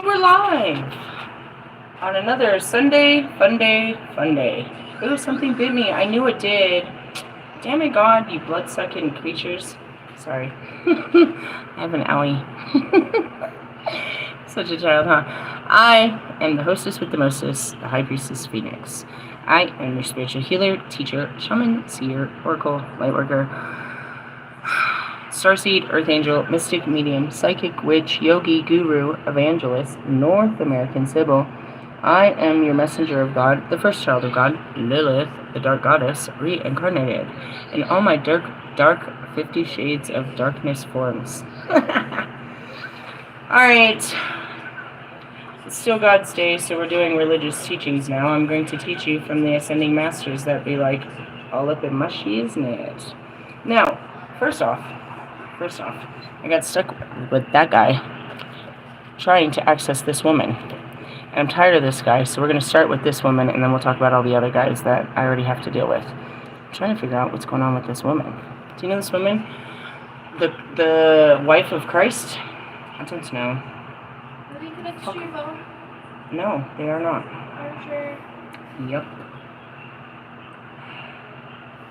we're live on another Sunday, fun day. Ooh, something bit me. I knew it did. Damn it, God, you blood-sucking creatures. Sorry. I have an owie. Such a child, huh? I am the hostess with the mostest, the High Priestess Phoenix. I am your spiritual healer, teacher, shaman, seer, oracle, lightworker, Starseed, Earth Angel, Mystic Medium, Psychic Witch, Yogi, Guru, Evangelist, North American Sybil. I am your messenger of God, the first child of God, Lilith, the Dark Goddess, reincarnated, in all my dark 50 shades of darkness forms. Alright, it's still God's Day, so we're doing religious teachings now. I'm going to teach you from the Ascending Masters that be like all up in mushy, isn't it? Now, First off, I got stuck with that guy trying to access this woman. And I'm tired of this guy, so we're going to start with this woman, and then we'll talk about all the other guys that I already have to deal with. I'm trying to figure out what's going on with this woman. Do you know this woman? The wife of Christ? I don't know. Are they connected to your phone? No, they are not. Are you sure? Yep.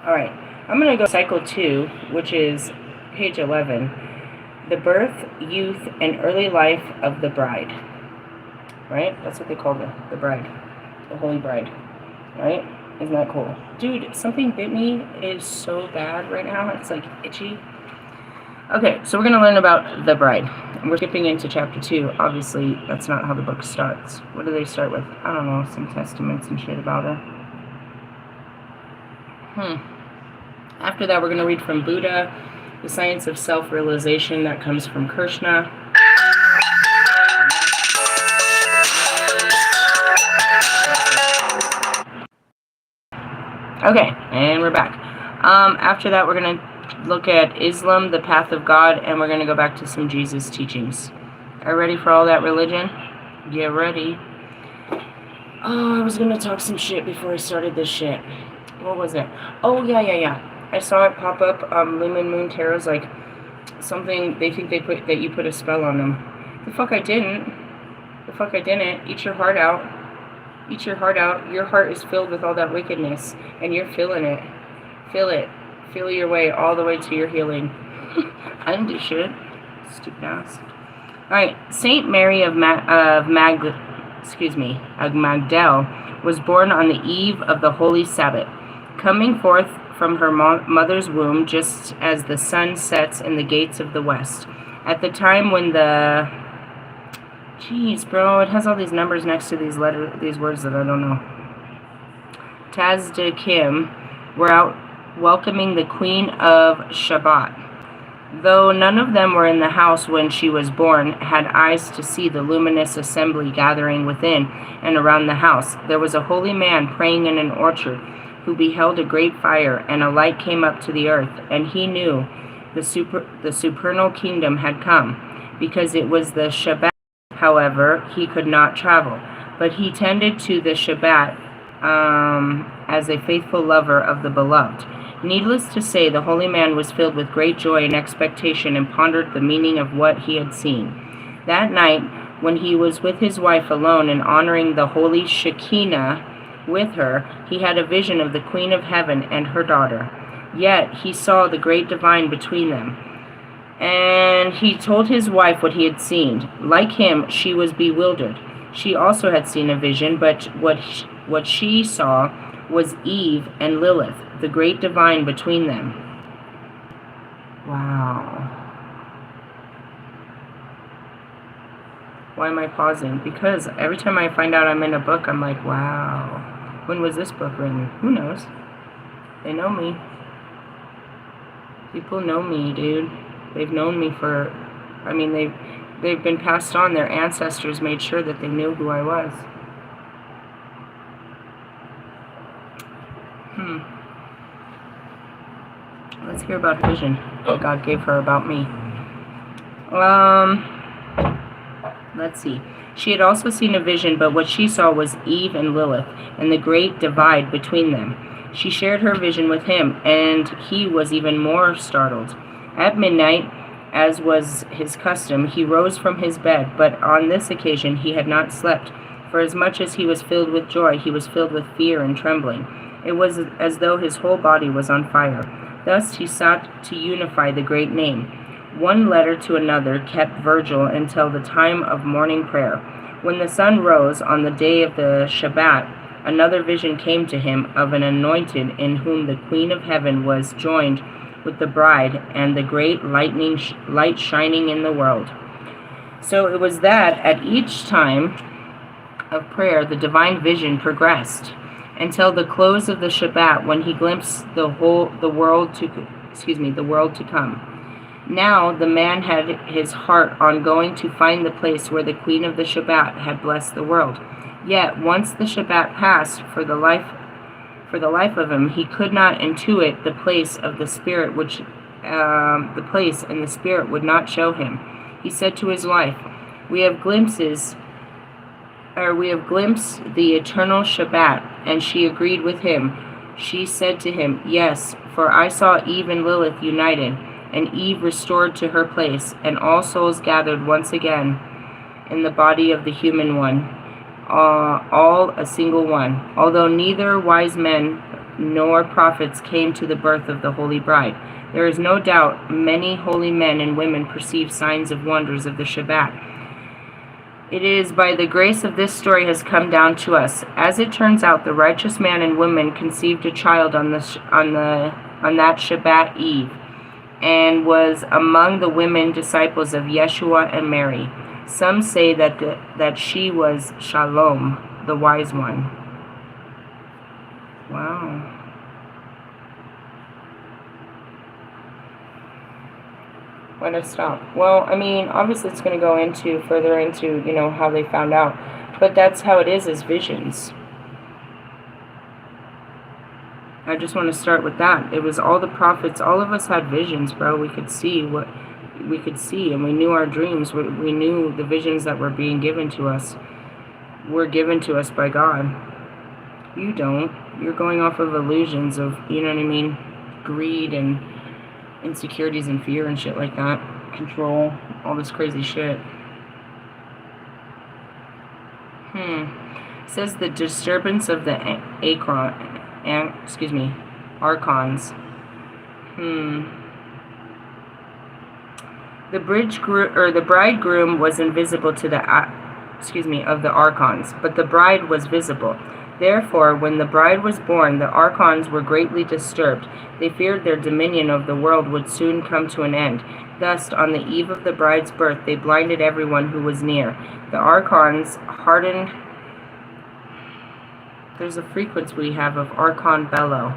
Alright. I'm going to go cycle 2, which is page 11. The birth, youth, and early life of the bride. Right? That's what they call the bride. The Holy Bride. Right? Isn't that cool? Dude, something bit me. It is so bad right now. It's like itchy. Okay, so we're going to learn about the bride. And we're skipping into chapter 2. Obviously, that's not how the book starts. What do they start with? I don't know. Some testaments and shit about her. After that, we're going to read from Buddha, the science of self-realization that comes from Krishna. Okay, and we're back. After that, we're going to look at Islam, the path of God, and we're going to go back to some Jesus teachings. Are you ready for all that religion? Get ready. Oh, I was going to talk some shit before I started this shit. What was it? Oh, yeah. I saw it pop up. Lumen Moon Tarot's like something. They think that you put a spell on them. The fuck I didn't. Eat your heart out. Your heart is filled with all that wickedness, and you're feeling it. Feel it. Feel your way all the way to your healing. I didn't do shit. Stupid ass. All right. Saint Mary of Magdalene was born on the eve of the Holy Sabbath, coming forth from her mother's womb just as the sun sets in the gates of the west. At the time when the... Jeez, bro, it has all these numbers next to these words that I don't know. Tazdekim were out welcoming the Queen of Shabbat. Though none of them were in the house when she was born, had eyes to see the luminous assembly gathering within and around the house. There was a holy man praying in an orchard, who beheld a great fire, and a light came up to the earth, and he knew the supernal kingdom had come. Because it was the Shabbat, however, he could not travel, but he tended to the Shabbat as a faithful lover of the beloved. Needless to say, the holy man was filled with great joy and expectation, and pondered the meaning of what he had seen. That night, when he was with his wife alone and honoring the holy Shekinah with her, he had a vision of the Queen of Heaven and her daughter. Yet he saw the great divine between them. And he told his wife what he had seen. Like him, she was bewildered. She also had seen a vision, but what she saw was Eve and Lilith, the great divine between them. Wow. Why am I pausing? Because every time I find out I'm in a book, I'm like, wow. When was this book written? Who knows? They know me. People know me, dude. They've known me for... I mean, they've been passed on. Their ancestors made sure that they knew who I was. Let's hear about a vision that God gave her about me. Let's see. She had also seen a vision, but what she saw was Eve and Lilith, and the great divide between them. She shared her vision with him, and he was even more startled. At midnight, As was his custom, he rose from his bed, but on this occasion he had not slept, for as much as he was filled with joy, he was filled with fear and trembling. It was as though his whole body was on fire. Thus he sought to unify the great name. One letter to another kept vigil until the time of morning prayer. When the sun rose on the day of the Shabbat, another vision came to him of an anointed in whom the Queen of Heaven was joined with the bride, and the great light shining in the world. So it was that at each time of prayer the divine vision progressed until the close of the Shabbat, when he glimpsed the world to come. Now the man had his heart on going to find the place where the Queen of the Shabbat had blessed the world. Yet once the Shabbat passed, for the life of him, he could not intuit the place of the Spirit, the place, and the Spirit would not show him. He said to his wife, "We have glimpsed the eternal Shabbat," and she agreed with him. She said to him, "Yes, for I saw Eve and Lilith united, and Eve restored to her place, and all souls gathered once again in the body of the human one, all a single one, although neither wise men nor prophets came to the birth of the Holy Bride. There is no doubt many holy men and women perceive signs of wonders of the Shabbat. It is by the grace of this story has come down to us. As it turns out, the righteous man and woman conceived a child on that Shabbat Eve, and was among the women disciples of Yeshua and Mary. Some say that she was Shalom, the wise one." Wow. Why did I stop? Well, I mean, obviously it's going to go further into, how they found out. But that's how it is as visions. I just want to start with that. It was all the prophets. All of us had visions, bro. We could see what we could see, and we knew our dreams. We knew the visions that were being given to us were given to us by God. You don't. You're going off of illusions of, greed and insecurities and fear and shit like that. Control. All this crazy shit. It says the disturbance of the archons. The bridegroom was invisible to of the archons, but the bride was visible. Therefore, when the bride was born, the archons were greatly disturbed. They feared their dominion of the world would soon come to an end. Thus, on the eve of the bride's birth, they blinded everyone who was near. The archons hardened. There's a frequency we have of archon bellow.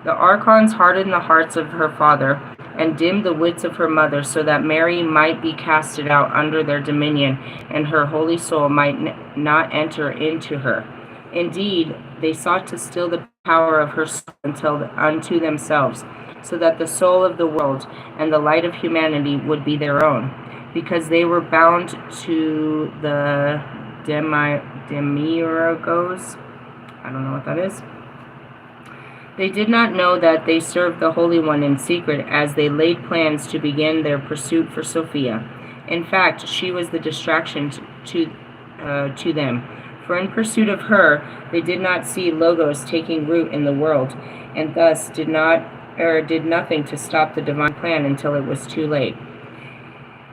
The archons hardened the hearts of her father and dimmed the wits of her mother, so that Mary might be casted out under their dominion, and her holy soul might not enter into her. Indeed, they sought to still the power of her soul unto themselves, so that the soul of the world and the light of humanity would be their own, because they were bound to the demiurgos. I don't know what that is. They did not know that they served the Holy One in secret, as they laid plans to begin their pursuit for Sophia. In fact, she was the distraction to them. For in pursuit of her, they did not see Logos taking root in the world, and thus did nothing to stop the divine plan until it was too late.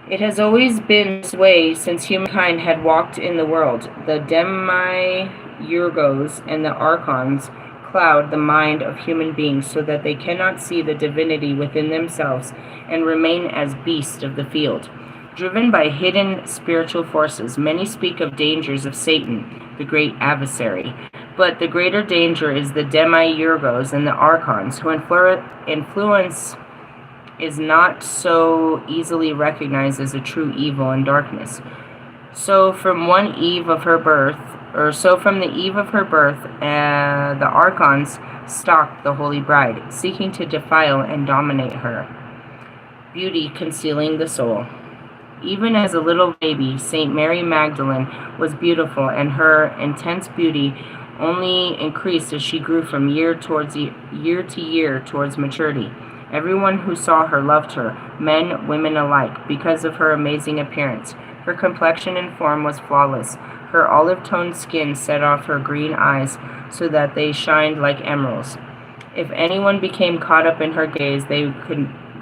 It has always been this way since humankind had walked in the world. The demiurgos and the archons cloud the mind of human beings so that they cannot see the divinity within themselves and remain as beasts of the field. Driven by hidden spiritual forces, many speak of dangers of Satan, the great adversary. But the greater danger is the demiurgos and the archons, whose influence is not so easily recognized as a true evil and darkness. So from the eve of her birth, the archons stalked the Holy Bride, seeking to defile and dominate her. Beauty concealing the soul. Even as a little baby, Saint Mary Magdalene was beautiful, and her intense beauty only increased as she grew from year to year towards maturity. Everyone who saw her loved her, men, women alike, because of her amazing appearance. Her complexion and form was flawless. Her olive-toned skin set off her green eyes so that they shined like emeralds. If anyone became caught up in her gaze, they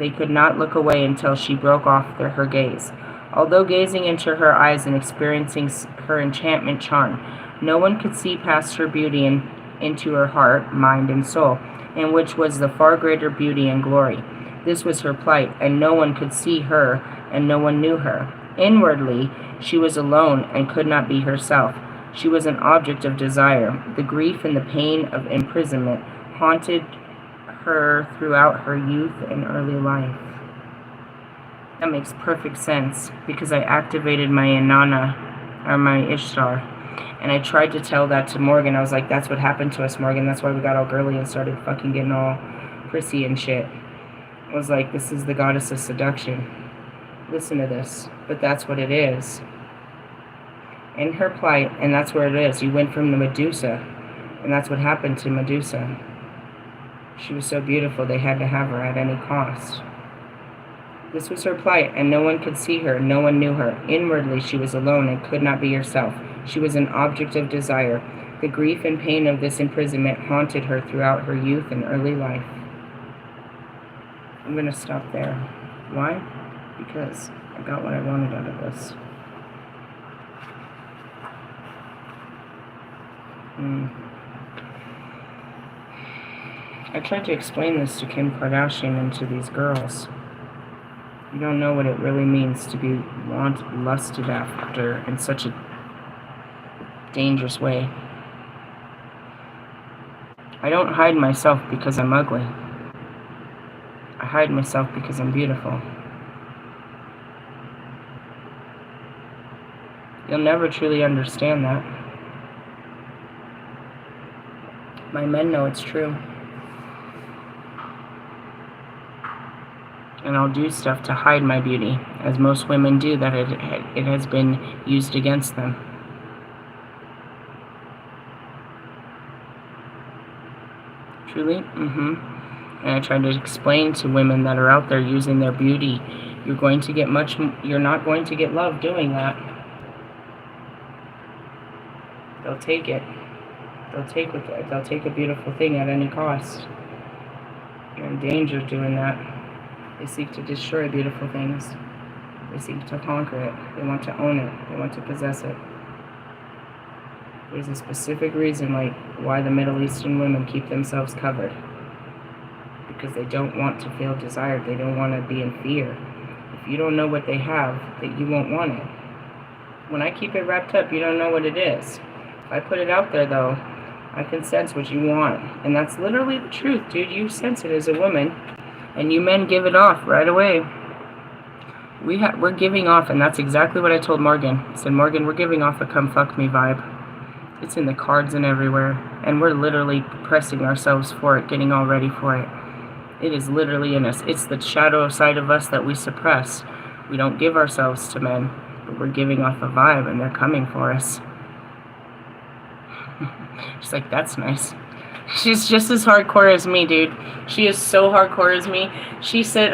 could not look away until she broke off her gaze. Although gazing into her eyes and experiencing her enchantment charm, no one could see past her beauty and into her heart, mind, and soul, in which was the far greater beauty and glory. This was her plight, and no one could see her, and no one knew her. Inwardly, she was alone and could not be herself. She was an object of desire. The grief and the pain of imprisonment haunted her throughout her youth and early life. That makes perfect sense, because I activated my Inanna, or my Ishtar, and I tried to tell that to Morgan. I was like, that's what happened to us, Morgan. That's why we got all girly and started fucking getting all prissy and shit. I was like, this is the goddess of seduction. Listen to this. But that's what it is. In her plight, and that's where it is. You went from the Medusa, and that's what happened to Medusa. She was so beautiful, they had to have her at any cost. This was her plight, and no one could see her, no one knew her. Inwardly, she was alone and could not be herself. She was an object of desire. The grief and pain of this imprisonment haunted her throughout her youth and early life. I'm going to stop there. Why? Because I got what I wanted out of this. I tried to explain this to Kim Kardashian and to these girls. You don't know what it really means to be lusted after in such a dangerous way. I don't hide myself because I'm ugly. I hide myself because I'm beautiful. You'll never truly understand that. My men know it's true. And I'll do stuff to hide my beauty, as most women do, that it has been used against them. Truly? And I try to explain to women that are out there using their beauty, you're not going to get love doing that. They'll take it. They'll take a beautiful thing at any cost. You're in danger doing that. They seek to destroy beautiful things. They seek to conquer it. They want to own it. They want to possess it. There's a specific reason why the Middle Eastern women keep themselves covered. Because they don't want to feel desired. They don't want to be in fear. If you don't know what they have, that you won't want it. When I keep it wrapped up, you don't know what it is. If I put it out there, though, I can sense what you want. And that's literally the truth, dude. You sense it as a woman. And you men give it off right away. We're giving off, and that's exactly what I told Morgan. I said, Morgan, we're giving off a come fuck me vibe. It's in the cards and everywhere. And we're literally pressing ourselves for it, getting all ready for it. It is literally in us. It's the shadow side of us that we suppress. We don't give ourselves to men, but we're giving off a vibe, and they're coming for us. She's like, that's nice. She's just as hardcore as me, dude. She is so hardcore as me. She said,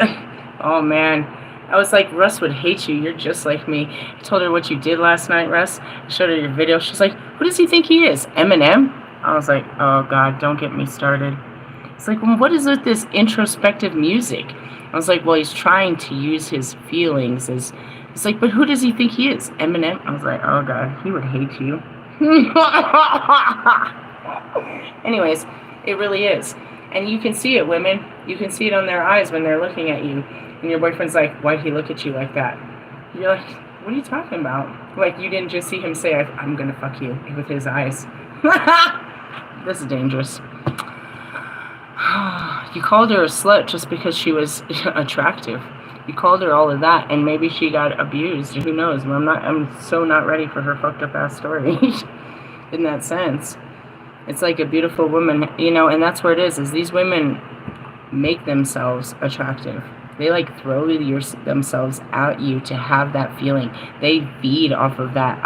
oh man. I was like, Russ would hate you. You're just like me. I told her what you did last night, Russ. I showed her your video. She's like, who does he think he is? Eminem? I was like, oh God, don't get me started. It's like, well, what is with this introspective music? I was like, well, he's trying to use his feelings as... It's like, but who does he think he is? Eminem? I was like, oh God, he would hate you. Anyways, it really is. And you can see it, women. You can see it on their eyes when they're looking at you. And your boyfriend's like, why'd he look at you like that? You're like, what are you talking about? Like, you didn't just see him say, I'm gonna fuck you, with his eyes. This is dangerous. You called her a slut just because she was attractive. You called her all of that, and maybe she got abused. Who knows? I'm so not ready for her fucked up ass story. In that sense. It's like a beautiful woman, and that's where it is these women make themselves attractive. They throw themselves at you to have that feeling. They feed off of that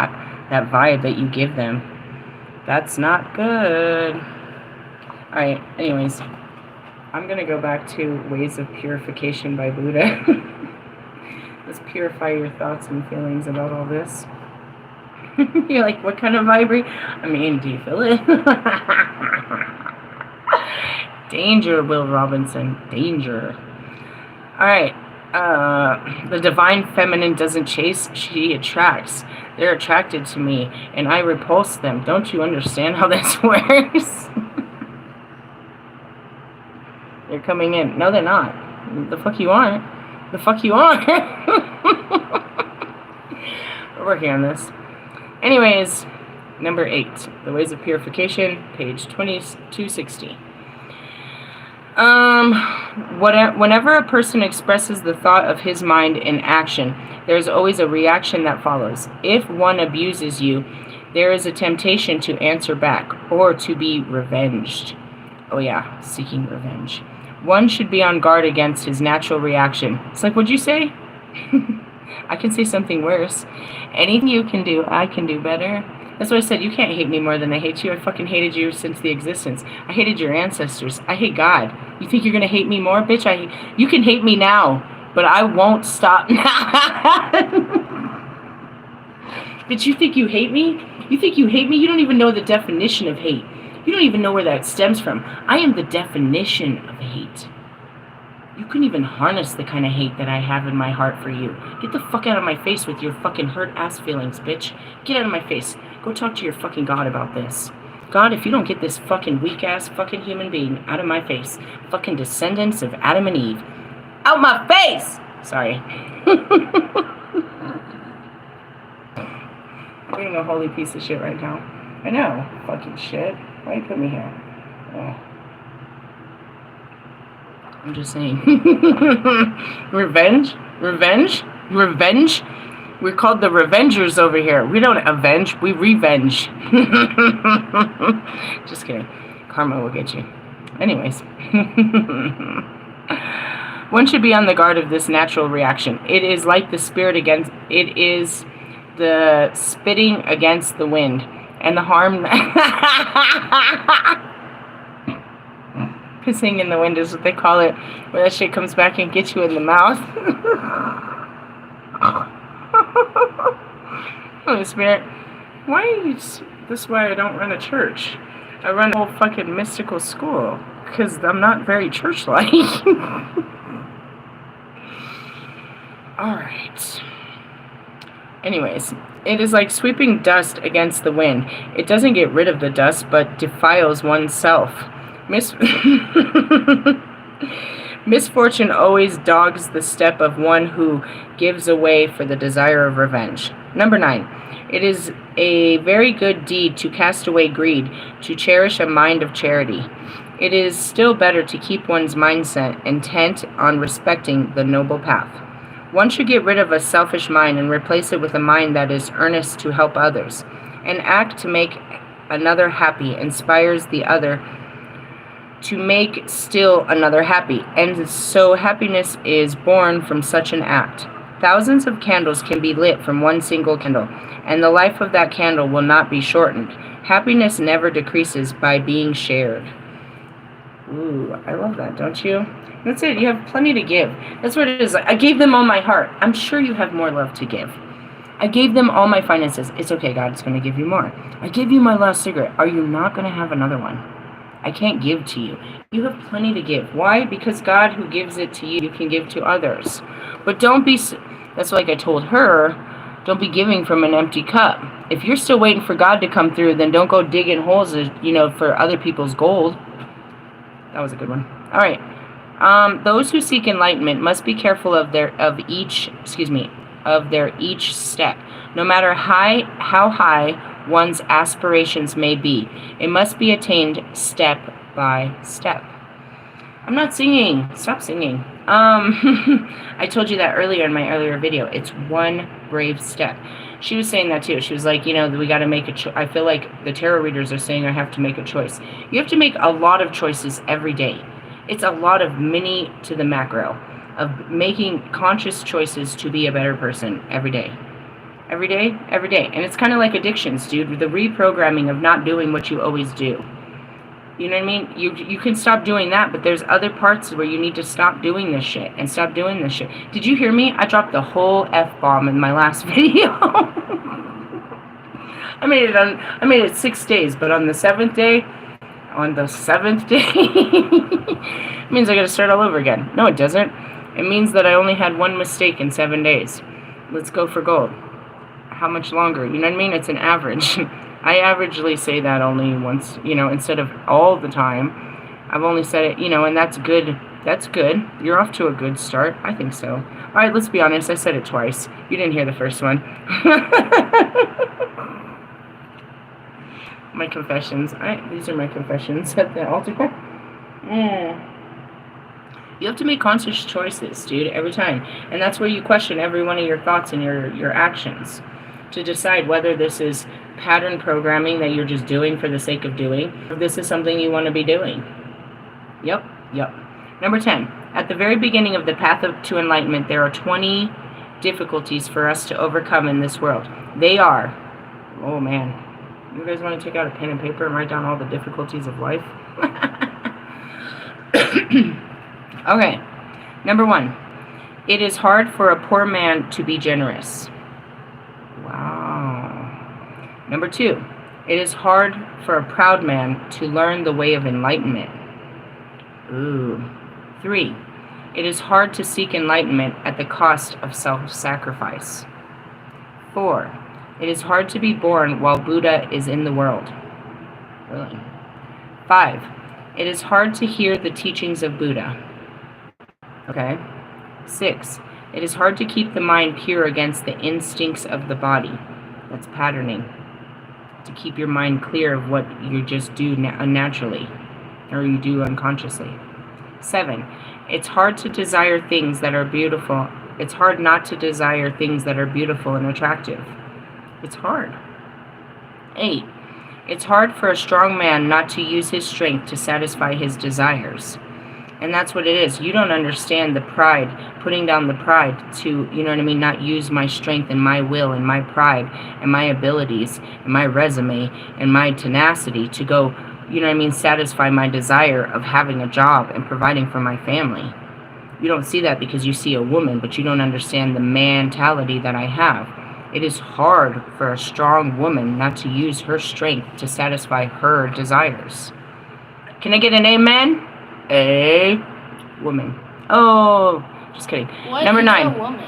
vibe that you give them. That's not good. Alright, anyways. I'm going to go back to Ways of Purification by Buddha. Let's purify your thoughts and feelings about all this. You're like, what kind of vibrate? I mean, do you feel it? Danger, Will Robinson. Danger. Alright. The divine feminine doesn't chase, she attracts. They're attracted to me, and I repulse them. Don't you understand how this works? They're coming in. No, they're not. The fuck you aren't. The fuck you aren't. We're working on this. Anyways, number 8. The Ways of Purification, page 2260. Whenever a person expresses the thought of his mind in action, there is always a reaction that follows. If one abuses you, there is a temptation to answer back or to be revenged. Oh yeah, seeking revenge. One should be on guard against his natural reaction. It's like, what'd you say? I can say something worse. Anything you can do, I can do better. That's what I said. You can't hate me more than I hate you. I fucking hated you since the existence. I hated your ancestors. I hate God. You think you're going to hate me more? Bitch, you can hate me now, but I won't stop now. Bitch, you think you hate me? You think you hate me? You don't even know the definition of hate. You don't even know where that stems from. I am the definition of hate. You couldn't even harness the kind of hate that I have in my heart for you. Get the fuck out of my face with your fucking hurt ass feelings, bitch. Get out of my face. Go talk to your fucking God about this. God, if you don't get this fucking weak ass fucking human being out of my face, fucking descendants of Adam and Eve, out my face! Sorry. I'm being a holy piece of shit right now. I know. Fucking shit. Why you put me here? Oh. I'm just saying. Revenge? Revenge? Revenge? We're called the Revengers over here. We don't avenge, we revenge. Just kidding. Karma will get you. Anyways. One should be on the guard of this natural reaction. It is like the spirit against... It is the spitting against the wind. And the harm... Pissing in the wind is what they call it, where that shit comes back and gets you in the mouth. Holy Spirit, why are you... This is why I don't run a church. I run a whole fucking mystical school, because I'm not very church-like. Alright. Anyways, it is like sweeping dust against the wind. It doesn't get rid of the dust, but defiles oneself. Misfortune always dogs the step of one who gives away for the desire of revenge. Number 9. It is a very good deed to cast away greed, to cherish a mind of charity. It is still better to keep one's mindset intent on respecting the noble path. One should get rid of a selfish mind and replace it with a mind that is earnest to help others. An act to make another happy inspires the other to make still another happy, and so happiness is born from such an act. Thousands of candles can be lit from one single candle, and the life of that candle will not be shortened. Happiness never decreases by being shared. Ooh, I love that, don't you? That's it. You have plenty to give. That's what it is. I gave them all my heart. I'm sure you have more love to give. I gave them all my finances. It's okay, God. It's going to give you more. I gave you my last cigarette. Are you not going to have another one? I can't give to you. You have plenty to give. Why? Because God who gives it to you, you can give to others. But don't be... That's like I told her. Don't be giving from an empty cup. If you're still waiting for God to come through, then don't go digging holes, for other people's gold. That was a good one. All right. Those who seek enlightenment must be careful of their each step. No matter how high one's aspirations may be, it must be attained step by step. I'm not singing. Stop singing. I told you that earlier in my earlier video. It's one brave step. She was saying that too. She was like, we got to make a choice. I feel like the tarot readers are saying I have to make a choice. You have to make a lot of choices every day. It's a lot of mini to the macro of making conscious choices to be a better person every day. Every day, every day. And it's kind of like addictions, dude. The reprogramming of not doing what you always do. You know what I mean? You can stop doing that, but there's other parts where you need to stop doing this shit and stop doing this shit. Did you hear me? I dropped the whole F-bomb in my last video. I made it 6 days, but on the seventh day, it means I gotta start all over again. No, it doesn't. It means that I only had one mistake in 7 days. Let's go for gold. How much longer? You know what I mean? It's an average. I averagely say that only once, instead of all the time. I've only said it, and that's good. That's good. You're off to a good start. I think so. All right, let's be honest. I said it twice. You didn't hear the first one. My confessions. These are my confessions at the altar. You have to make conscious choices, dude, every time. And that's where you question every one of your thoughts and your actions to decide whether this is pattern programming that you're just doing for the sake of doing, or this is something you want to be doing. Yep. Number 10. At the very beginning of the path to enlightenment, there are 20 difficulties for us to overcome in this world. They are, oh man, you guys want to take out a pen and paper and write down all the difficulties of life? Okay. Number 1. It is hard for a poor man to be generous. Wow. Number 2. It is hard for a proud man to learn the way of enlightenment. Ooh. 3. It is hard to seek enlightenment at the cost of self-sacrifice. 4. It is hard to be born while Buddha is in the world. Really? 5. It is hard to hear the teachings of Buddha. Okay. 6. It is hard to keep the mind pure against the instincts of the body. That's patterning. To keep your mind clear of what you just do unnaturally, or you do unconsciously. 7. It's hard to desire things that are beautiful. It's hard not to desire things that are beautiful and attractive. It's hard. 8. It's hard for a strong man not to use his strength to satisfy his desires. And that's what it is. You don't understand the pride, putting down the pride to, not use my strength and my will and my pride and my abilities and my resume and my tenacity to go, satisfy my desire of having a job and providing for my family. You don't see that because you see a woman, but you don't understand the mentality that I have. It is hard for a strong woman not to use her strength to satisfy her desires. Can I get an amen? A woman. Oh, just kidding. Number 9. A woman?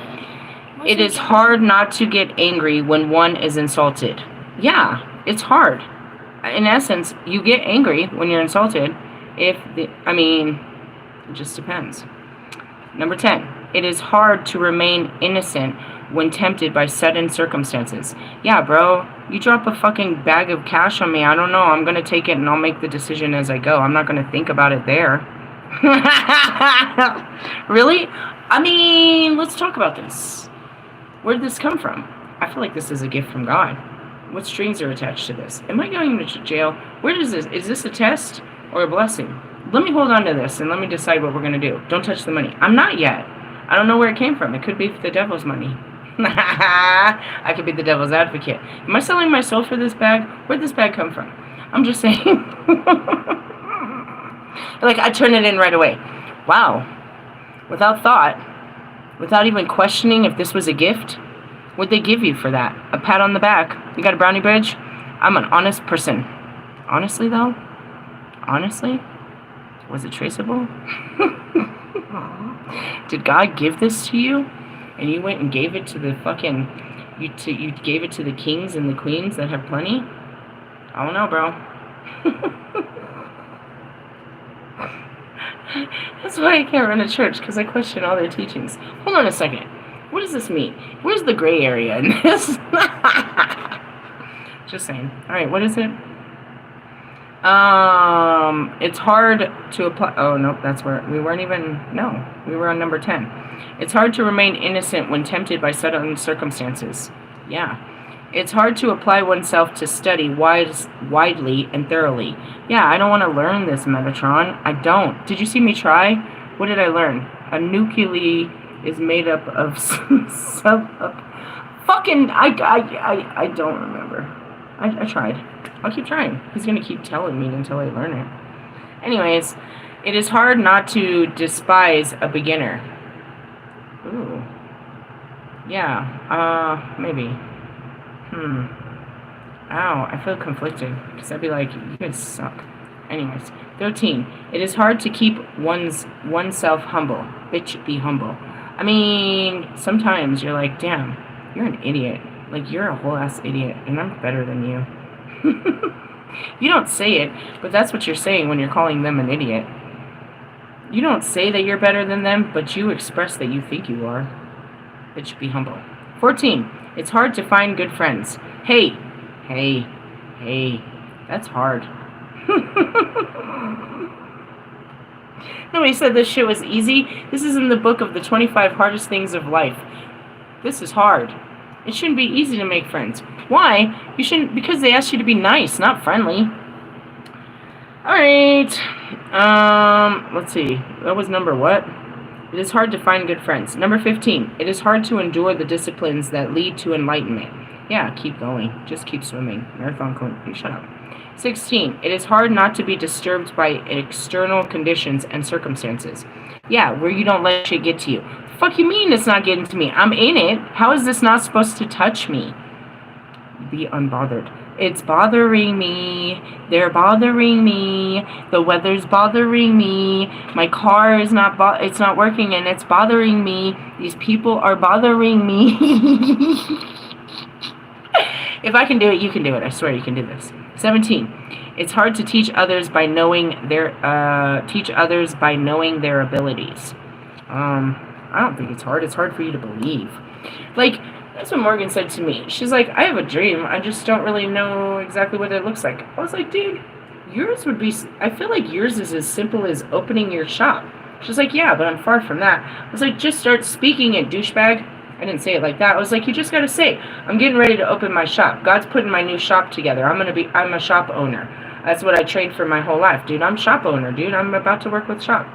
It is hard not to get angry when one is insulted. Yeah, it's hard. In essence, you get angry when you're insulted. It just depends. Number 10. It is hard to remain innocent when tempted by sudden circumstances. Yeah, bro, you drop a fucking bag of cash on me, I don't know, I'm gonna take it and I'll make the decision as I go. I'm not gonna think about it there. Really? Let's talk about this. Where did this come from? I feel like this is a gift from God. What strings are attached to this? Am I going to jail? Where is this? Is this a test or a blessing? Let me hold on to this and let me decide what we're gonna do. Don't touch the money. I'm not yet. I don't know where it came from. It could be the devil's money. I could be the devil's advocate. Am I selling my soul for this bag? Where'd this bag come from? I'm just saying. I turn it in right away. Wow. Without thought, without even questioning if this was a gift, what'd they give you for that? A pat on the back. You got a brownie bridge? I'm an honest person. Honestly, though? Honestly? Was it traceable? Did God give this to you? And you went and gave it to the fucking, you gave it to the kings and the queens that have plenty? I don't know, bro. That's why I can't run a church, because I question all their teachings. Hold on a second. What does this mean? Where's the gray area in this? Just saying. Alright, what is it? It's hard to apply. Oh, no, that's where we weren't even. No, we were on number 10. It's hard to remain innocent when tempted by sudden circumstances. Yeah. It's hard to apply oneself to study widely and thoroughly. Yeah, I don't want to learn this, Metatron. I don't. Did you see me try? What did I learn? A nuclei is made up of I don't remember. I tried. I'll keep trying. He's going to keep telling me until I learn it. Anyways, it is hard not to despise a beginner. Ooh. Yeah, maybe. Ow, I feel conflicted, because I'd be like, you guys suck. Anyways, 13. It is hard to keep oneself humble. Bitch, be humble. I mean, sometimes you're like, damn, you're an idiot. Like, you're a whole-ass idiot, and I'm better than you. You don't say it, but that's what you're saying when you're calling them an idiot. You don't say that you're better than them, but you express that you think you are. Bitch, be humble. 14. It's hard to find good friends. Hey, that's hard. Nobody said this shit was easy. This is in the book of the 25 hardest things of life. This is hard. It shouldn't be easy to make friends. Why? You shouldn't, because they asked you to be nice, not friendly. Alright. Let's see. That was number what? It is hard to find good friends. Number 15. It is hard to endure the disciplines that lead to enlightenment. Yeah, keep going. Just keep swimming. Marathon going. You shut up. 16. It is hard not to be disturbed by external conditions and circumstances. Yeah, where you don't let shit get to you. Fuck you mean it's not getting to me? I'm in it. How is this not supposed to touch me? Be unbothered. It's bothering me. They're bothering me. The weather's bothering me. My car is not it's not working and it's bothering me. These people are bothering me. If I can do it, you can do it. I swear you can do this. 17. It's hard to teach others by knowing their abilities. I don't think it's hard. It's hard for you to believe. Like, that's what Morgan said to me. She's like, I have a dream. I just don't really know exactly what it looks like. I was like, dude, yours would be, I feel like yours is as simple as opening your shop. She's like, yeah, but I'm far from that. I was like, just start speaking it, douchebag. I didn't say it like that. I was like, you just got to say, I'm getting ready to open my shop. God's putting my new shop together. I'm a shop owner. That's what I trained for my whole life, dude. I'm shop owner, dude. I'm about to work with shop.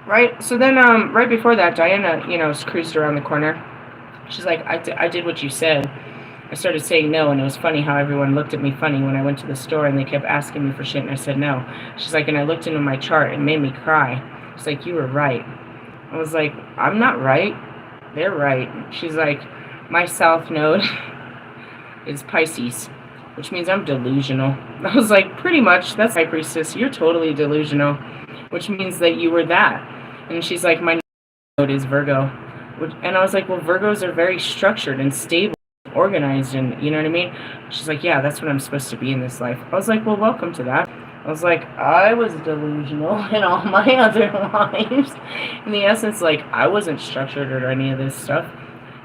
Right? So then, right before that, Diana, cruised around the corner. She's like, I did what you said. I started saying no, and it was funny how everyone looked at me funny when I went to the store, and they kept asking me for shit, and I said no. She's like, and I looked into my chart, and it made me cry. She's like, you were right. I was like, I'm not right. They're right. She's like, my south node is Pisces, which means I'm delusional. I was like, pretty much, that's right, Priestess. You're totally delusional, which means that you were that. And she's like, my node is Virgo. And I was like, well, Virgos are very structured and stable, organized, and you know what I mean? She's like, yeah, that's what I'm supposed to be in this life. I was like, well, welcome to that. I was like, I was delusional in all my other lives. In the essence, like, I wasn't structured or any of this stuff.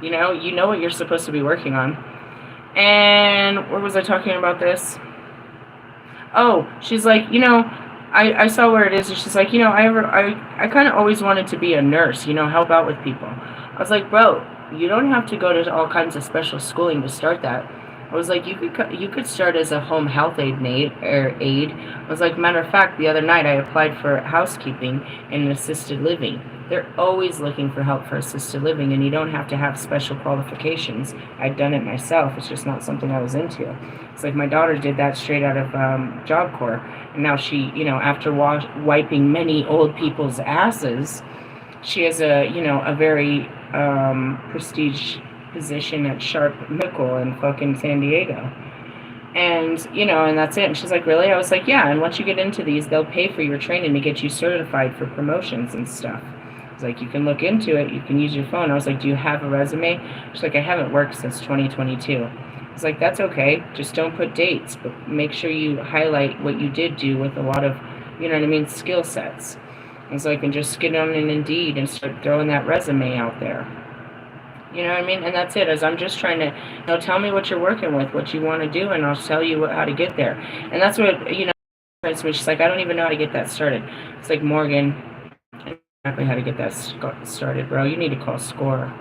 You know what you're supposed to be working on. And where was I talking about this? Oh, she's like, I saw where it is, and she's like, I kind of always wanted to be a nurse, help out with people. I was like, bro, you don't have to go to all kinds of special schooling to start that. I was like, you could start as a home health aide. I was like, matter of fact, the other night I applied for housekeeping in assisted living. They're always looking for help for assisted living, and you don't have to have special qualifications. I'd done it myself. It's just not something I was into. It's like my daughter did that straight out of Job Corps, and now she, after wiping many old people's asses, she has a very prestige position at Sharp Nickel in fucking San Diego. And, and that's it. And she's like, really? I was like, yeah, and once you get into these, they'll pay for your training to get you certified for promotions and stuff. It's like, you can look into it, you can use your phone. I was like, do you have a resume? She's like, I haven't worked since 2022. I was like, that's okay, just don't put dates, but make sure you highlight what you did do with a lot of, skill sets. I was like, and just get on an Indeed and start throwing that resume out there. You know what I mean? And that's it. As I'm just trying to, tell me what you're working with, what you want to do, and I'll tell you how to get there. And that's what, she's like, I don't even know how to get that started. It's like, Morgan, exactly how to get that started, bro. You need to call SCORE.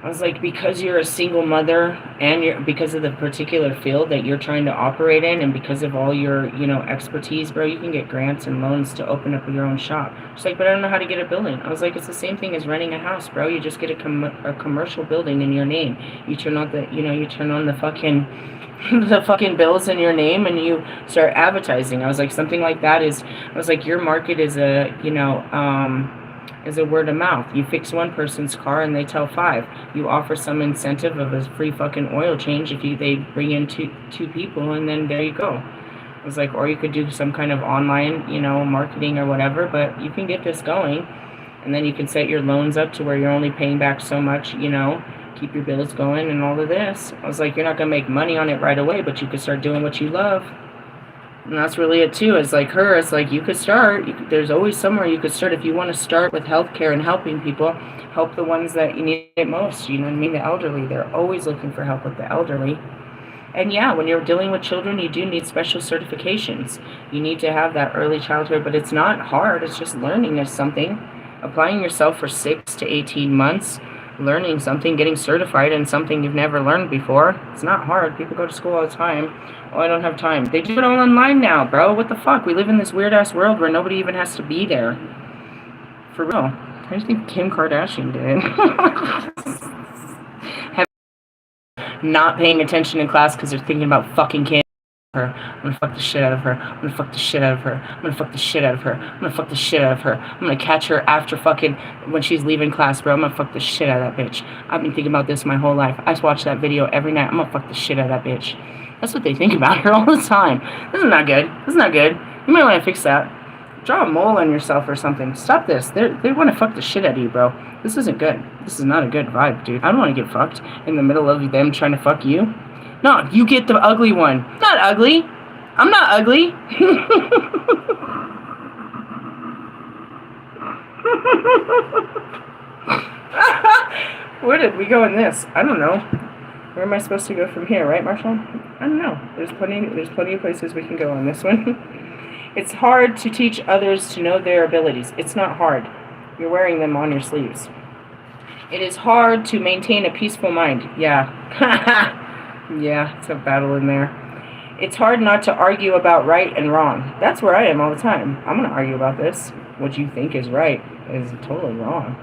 I was like, because you're a single mother and because of the particular field that you're trying to operate in, and because of all your, expertise, bro, you can get grants and loans to open up your own shop. She's like, but I don't know how to get a building. I was like, it's the same thing as renting a house, bro. You just get a commercial building in your name. You turn on the, you turn on the fucking the fucking bills in your name and you start advertising. I was like, something like that is, I was like, your market is a, is a word of mouth. You fix one person's car and they tell 5. You offer some incentive of a free fucking oil change if they bring in two people, and then there you go. I was like, or you could do some kind of online, marketing or whatever, but you can get this going, and then you can set your loans up to where you're only paying back so much, keep your bills going and all of this. I was like, you're not going to make money on it right away, but you could start doing what you love. And that's really it too. It's like her, it's like you could start. There's always somewhere you could start if you want to start with healthcare and helping people. Help the ones that you need it most. You know what I mean? The elderly. They're always looking for help with the elderly. And yeah, when you're dealing with children, you do need special certifications. You need to have that early childhood, but it's not hard. It's just learning is something. Applying yourself for 6 to 18 months. Learning something, getting certified in something you've never learned before. It's not hard. People go to school all the time. Oh, I don't have time. They do it all online now, bro. What the fuck? We live in this weird-ass world where nobody even has to be there. For real. How do you think Kim Kardashian did? Not paying attention in class because they're thinking about fucking kids. Her. I'm gonna fuck the shit out of her. I'm gonna fuck the shit out of her. I'm gonna fuck the shit out of her. I'm gonna fuck the shit out of her. I'm gonna catch her after fucking when she's leaving class, bro. I'm gonna fuck the shit out of that bitch. I've been thinking about this my whole life. I watch that video every night. I'm gonna fuck the shit out of that bitch. That's what they think about her all the time. This is not good. This is not good. You might want to fix that. Draw a mole on yourself or something. Stop this. They want to fuck the shit out of you, bro. This isn't good. This is not a good vibe, dude. I don't want to get fucked in the middle of them trying to fuck you. No, you get the ugly one. Not ugly. I'm not ugly. Where did we go in this? I don't know. Where am I supposed to go from here, right, Marshall? I don't know. There's plenty of places we can go on this one. It's hard to teach others to know their abilities. It's not hard. You're wearing them on your sleeves. It is hard to maintain a peaceful mind. Yeah. Yeah, it's a battle in there. It's hard not to argue about right and wrong. That's where I am all the time. I'm going to argue about this. What you think is right is totally wrong.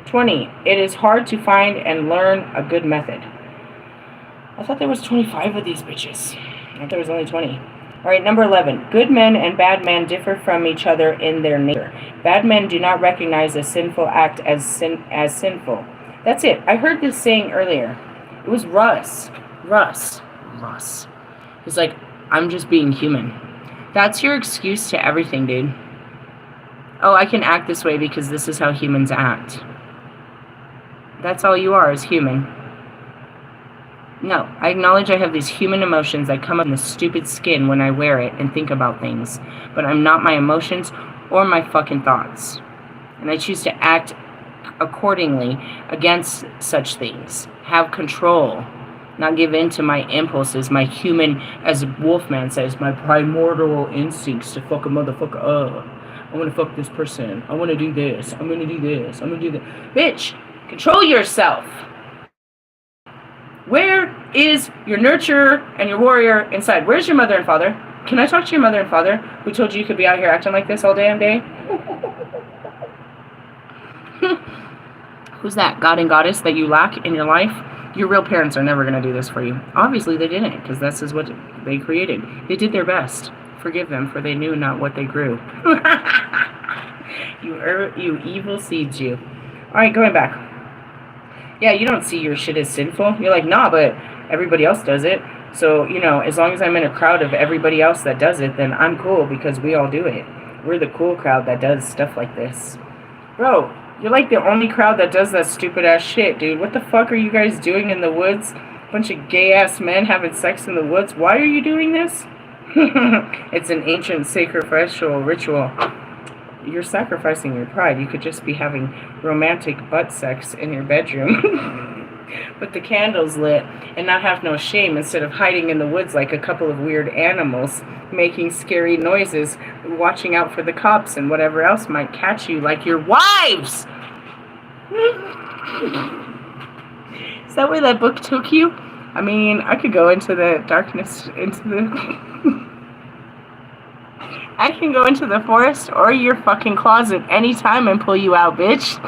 20. It is hard to find and learn a good method. I thought there was 25 of these bitches. I thought there was only 20. All right, number 11. Good men and bad men differ from each other in their nature. Bad men do not recognize a sinful act as sinful. That's it. I heard this saying earlier. It was Russ. He's like, I'm just being human. That's your excuse to everything, dude. Oh, I can act this way because this is how humans act. That's all you are, is human. No, I acknowledge I have these human emotions that come up in the stupid skin when I wear it and think about things. But I'm not my emotions or my fucking thoughts. And I choose to act accordingly against such things. Have control. Not give in to my impulses, my human, as Wolfman says, my primordial instincts to fuck a motherfucker up. I want to fuck this person. I want to do this. I'm going to do this. I'm going to do that. Bitch, control yourself. Where is your nurturer and your warrior inside? Where's your mother and father? Can I talk to your mother and father who told you you could be out here acting like this all damn day? Who's that god and goddess that you lack in your life? Your real parents are never going to do this for you. Obviously they didn't, because this is what they created. They did their best. Forgive them, for they knew not what they grew. You evil seeds, you. Alright, going back. Yeah, you don't see your shit as sinful. You're like, nah, but everybody else does it. So, as long as I'm in a crowd of everybody else that does it, then I'm cool because we all do it. We're the cool crowd that does stuff like this. Bro, you're like the only crowd that does that stupid ass shit, dude. What the fuck are you guys doing in the woods? Bunch of gay ass men having sex in the woods. Why are you doing this? It's an ancient sacrificial ritual. You're sacrificing your pride. You could just be having romantic butt sex in your bedroom. With the candles lit and not have no shame, instead of hiding in the woods like a couple of weird animals, making scary noises, watching out for the cops and whatever else might catch you, like your wives. Is that where that book took you? I mean, I could go into the darkness, I can go into the forest or your fucking closet anytime and pull you out, bitch.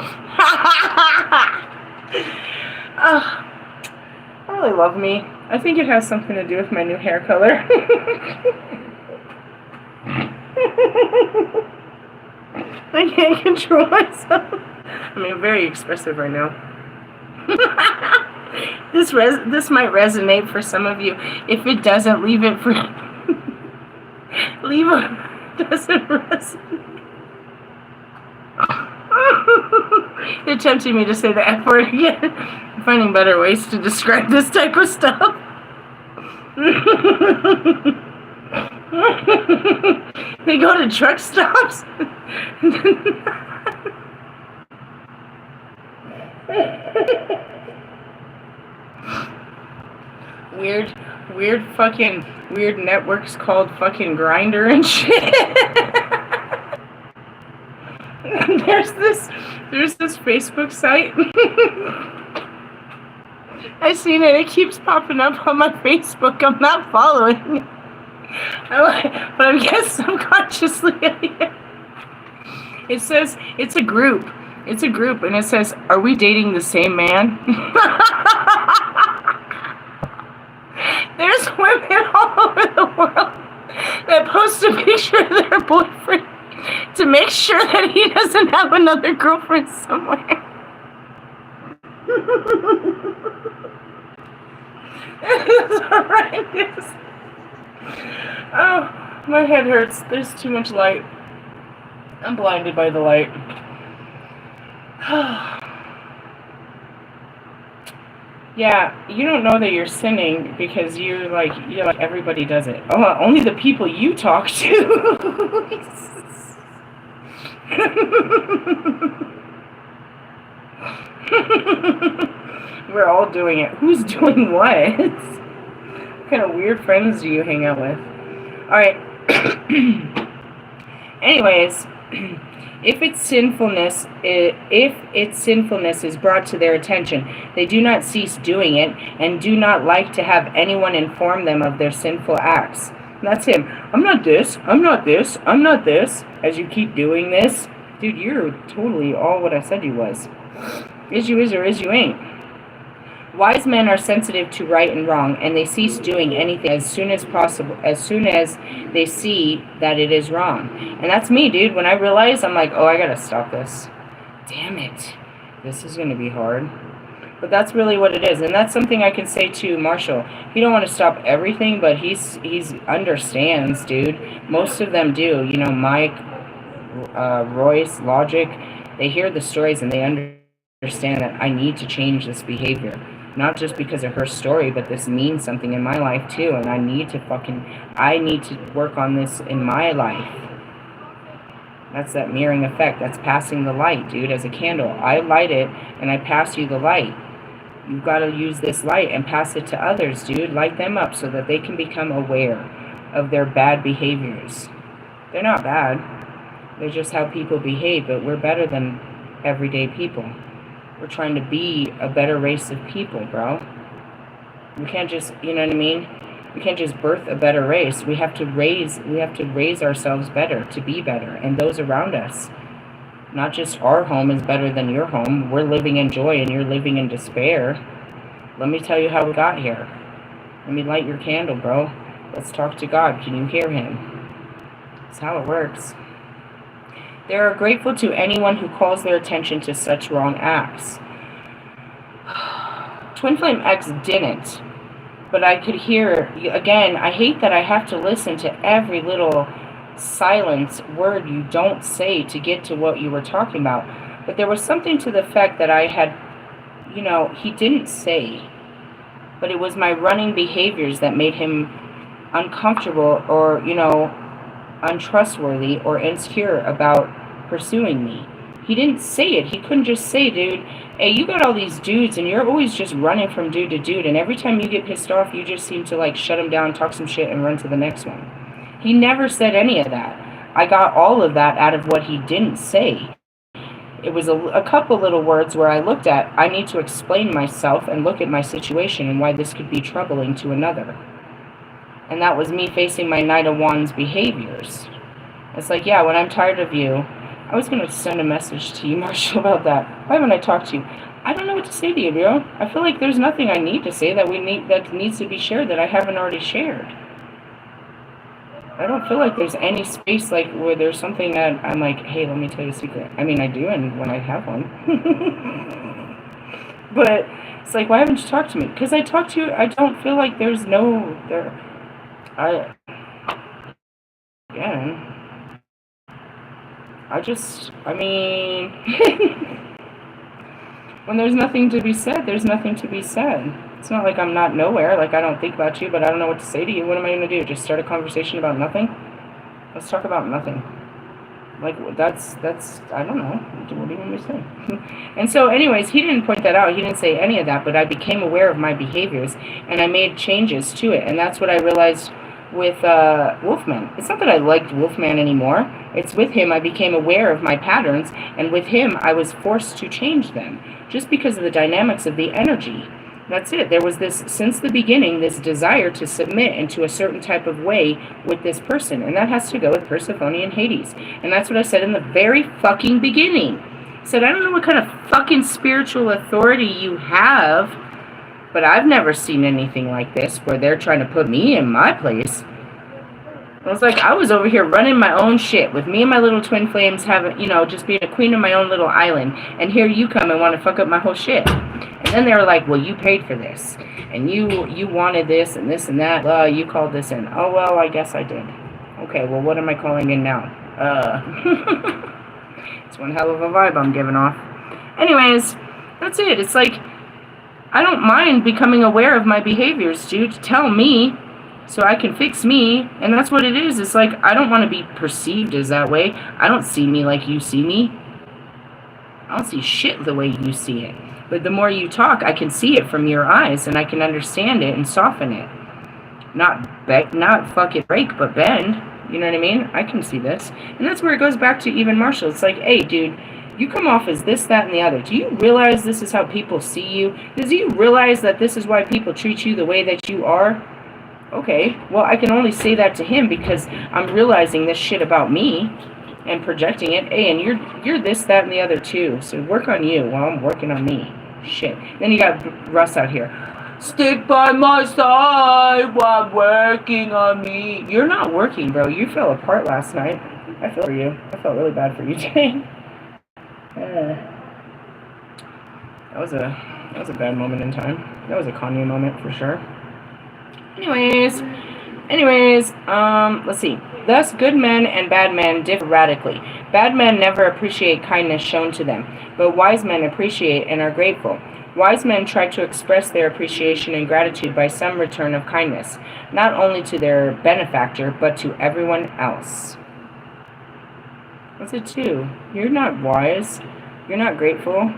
Oh really love me. I think it has something to do with my new hair color. I can't control myself. I mean, I'm very expressive right now. This might resonate for some of you. If it doesn't, leave it for... leave it. Doesn't resonate. They're tempting me to say the F word again. I'm finding better ways to describe this type of stuff. They go to truck stops. weird networks called fucking Grinder and shit. There's this Facebook site. I seen it. It keeps popping up on my Facebook. I'm not following it. But I guess subconsciously I am. It says it's a group. It's a group, and it says, "Are we dating the same man?" There's women all over the world that post a picture of their boyfriend to make sure that he doesn't have another girlfriend somewhere. It's horrendous. Oh, my head hurts. There's too much light. I'm blinded by the light. Yeah, you don't know that you're sinning because you're like everybody does it. Oh, only the people you talk to. We're all doing it. Who's doing what? What kind of weird friends do you hang out with? Alright. Anyways, if its sinfulness is brought to their attention, they do not cease doing it and do not like to have anyone inform them of their sinful acts. And that's him. I'm not this. I'm not this. I'm not this. As you keep doing this, dude, you're totally all what I said you was. Is you is or is you ain't. Wise men are sensitive to right and wrong, and they cease doing anything as soon as possible, as soon as they see that it is wrong. And that's me, dude. When I realize, I'm like, oh, I gotta stop this. Damn it. This is gonna be hard. But that's really what it is. And that's something I can say to Marshall. He don't want to stop everything, but he's understands, dude. Most of them do. You know, Mike, Royce, Logic, they hear the stories and they understand that I need to change this behavior. Not just because of her story, but this means something in my life too, and I need to work on this in my life. That's that mirroring effect. That's passing the light, dude, as a candle. I light it, and I pass you the light. You've got to use this light and pass it to others, dude. Light them up so that they can become aware of their bad behaviors. They're not bad. They're just how people behave, but we're better than everyday people. We're trying to be a better race of people, bro. We can't just, you know what I mean? We can't just birth a better race. We have to raise ourselves better, to be better, and those around us. Not just our home is better than your home. We're living in joy and you're living in despair. Let me tell you how we got here. Let me light your candle, bro. Let's talk to God. Can you hear him? That's how it works. They are grateful to anyone who calls their attention to such wrong acts. Twin Flame X didn't, but I could hear, again, I hate that I have to listen to every little silence word you don't say to get to what you were talking about. But there was something to the fact that I had, you know, he didn't say, but it was my running behaviors that made him uncomfortable or, you know, untrustworthy or insecure about pursuing me. He didn't say it. He couldn't just say, dude, hey, you got all these dudes and you're always just running from dude to dude, and every time you get pissed off, you just seem to like shut him down, talk some shit, and run to the next one. He never said any of that. I got all of that out of what he didn't say. It was a couple little words where I looked at, I need to explain myself and look at my situation and why this could be troubling to another. And that was me facing my Knight of Wands behaviors. It's like, yeah, when I'm tired of you, I was going to send a message to you, Marshall, about that. Why haven't I talked to you? I don't know what to say to you, bro. I feel like there's nothing I need to say that needs to be shared that I haven't already shared. I don't feel like there's any space like where there's something that I'm like, hey, let me tell you a secret. I mean, I do, and when I have one. But it's like, why haven't you talked to me? Because I talked to you. I don't feel like there's no there. I mean, when there's nothing to be said, there's nothing to be said. It's not like I'm not nowhere, like I don't think about you, but I don't know what to say to you. What am I going to do? Just start a conversation about nothing? Let's talk about nothing. Like, that's, I don't know. What do you want me to say? And so, anyways, he didn't point that out. He didn't say any of that, but I became aware of my behaviors, and I made changes to it. And that's what I realized with Wolfman. It's not that I liked Wolfman anymore. It's with him I became aware of my patterns, and with him I was forced to change them, just because of the dynamics of the energy. That's it. There was this, since the beginning, this desire to submit into a certain type of way with this person. And that has to go with Persephone and Hades. And that's what I said in the very fucking beginning. I said, I don't know what kind of fucking spiritual authority you have, but I've never seen anything like this where they're trying to put me in my place. I was like, I was over here running my own shit with me and my little twin flames having, just being a queen of my own little island. And here you come and want to fuck up my whole shit. And then they were like, well, you paid for this. And you wanted this and that. You called this in. Oh, well, I guess I did. Okay, well, what am I calling in now? It's one hell of a vibe I'm giving off. Anyways, that's it. It's like, I don't mind becoming aware of my behaviors, dude. Tell me so I can fix me. And that's what it is. It's like, I don't want to be perceived as that way. I don't see me like you see me. I don't see shit the way you see it. But the more you talk, I can see it from your eyes, and I can understand it and soften it. Not fucking break, but bend. You know what I mean? I can see this. And that's where it goes back to even Marshall. It's like, hey, dude, you come off as this, that, and the other. Do you realize this is how people see you? Do you realize that this is why people treat you the way that you are? Okay, well, I can only say that to him because I'm realizing this shit about me and projecting it. Hey, and you're this, that, and the other too. So work on you while I'm working on me. Shit. Then you got Russ out here. Stick by my side while I'm working on me. You're not working, bro. You fell apart last night. I feel for you. I felt really bad for you today. That was a bad moment in time. That was a Kanye moment for sure. Anyways, let's see. Thus, good men and bad men differ radically. Bad men never appreciate kindness shown to them, but wise men appreciate and are grateful. Wise men try to express their appreciation and gratitude by some return of kindness, not only to their benefactor, but to everyone else. What's it too? You're not wise. You're not grateful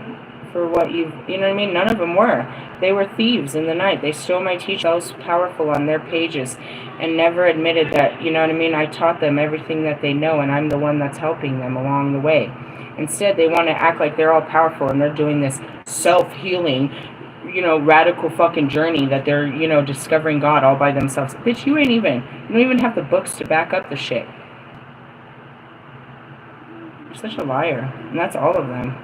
for what you know what I mean? None of them were. They were thieves in the night. They stole my teachings, powerful on their pages, and never admitted that, you know what I mean? I taught them everything that they know, and I'm the one that's helping them along the way. Instead, they want to act like they're all powerful, and they're doing this self-healing, radical fucking journey that they're, discovering God all by themselves. Bitch, you don't even have the books to back up the shit. You're such a liar. And that's all of them.